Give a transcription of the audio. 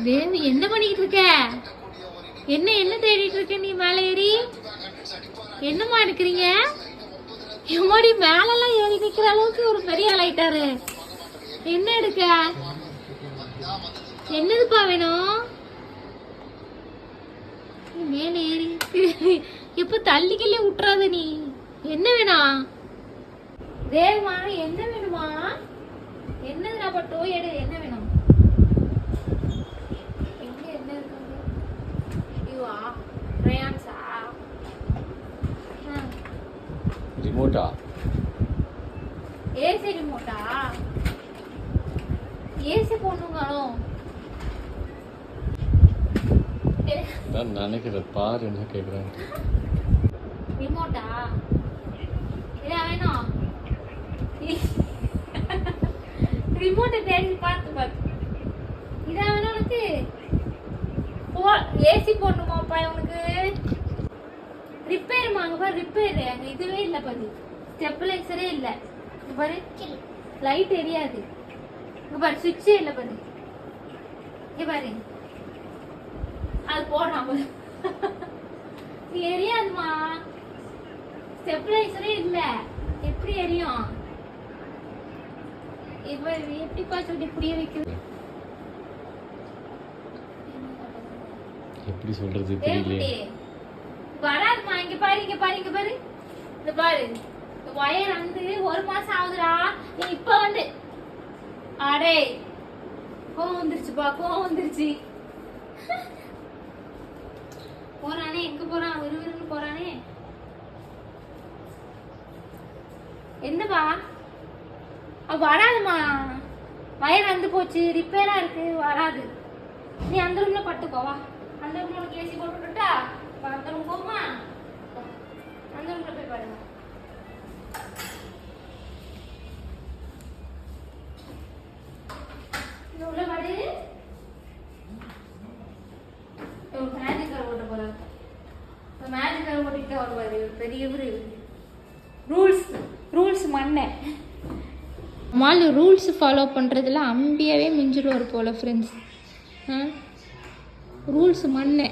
தேவி என்ன பண்ணிட்டு இருக்க? என்ன என்ன தேடிட்டு இருக்க நீ? மேலே ஏறி என்னமா எடுக்கிறீங்க? எம்மாடி மேலெல்லாம் ஏறி நிக்கிற அளவுக்கு ஒரு பெரிய ஆள் ஆயிட்டாரு. என்ன எடுக்க? என்னதுப்பா வேணும்? மேலே ஏறி எப்ப தள்ளிக்கலே விட்டுறாத நீ. என்ன வேணும் தேவமா? என்ன வேணுமா? என்னதுடா பட்டோ எடு. என்ன வேணும்? எங்க என்ன இருக்கு? இதுவா ரயான்ஸா? ரிமோட்டா? ஏசி ரிமோட்டா? ஏசி போடணுங்களோ? நான் நினைக்கிறேன் பாரு என்ன கேட்குறேன். ரிமோட்டா? இதா வேணும்? ரிமோட்டை தேடி பார்த்து பார்த்து இதா வேணும் உனக்கு? ஏசி போடணுமாப்பா உனக்கு? ரிப்பேர் வாங்க பாரு. ரிப்பேர் அங்க இதுவே இல்லை பாரு. ஸ்டெபிளைசரே இல்லை பாரு. லைட் எரியாது இங்க பாரு. சுவிட்சே இல்லை பாரு. இங்க பாரு அது போடுறான் பாரு. எரியாதுமா. ஸ்டெபிளைசரே இல்லை. எப்படி எரியும்? இப்ப எப்படிப்பா சொல்லி புரிய வைக்கிறது? எப்படி சொல்றது தெரியல. வராதுமா. இங்க பாரு இங்க பாரு இங்க பாரு. இந்த பாரு ஒயர் வந்து 1 மாசம் ஆகுதுடா. நீ இப்ப வந்து அடே கோவம் வந்துருச்சுப்பா. கோவம் வந்துருச்சு. போறானே. எங்க போறான்? விறுவிறுன்னு போறானே. என்னப்பா? வராதுமா. வயர் வந்து போச்சு. ரிப்பேரா இருக்கு. வராது. நீ அந்த ரூம்ல பட்டுக்கோவா. அந்த ரூம்ல உனக்கு ஏசி போட்டுட்டா அந்த ரூம் போமா. அந்த ரூம்ல போய் பாருங்க. இந்த உள்ள பாரு. மேஜிக் கார் ஓட்ட போறாரு. மேஜிக் கார் ஓட்டிட்டு வருவாரு. பெரியவர். ரூல்ஸ் மண்ணை மால் ரூல்ஸ் ஃபாலோ பண்ணுறதுல அம்பியாவே மிஞ்சிடுவார் போல் ஃப்ரெண்ட்ஸ். ரூல்ஸ் மண்ணை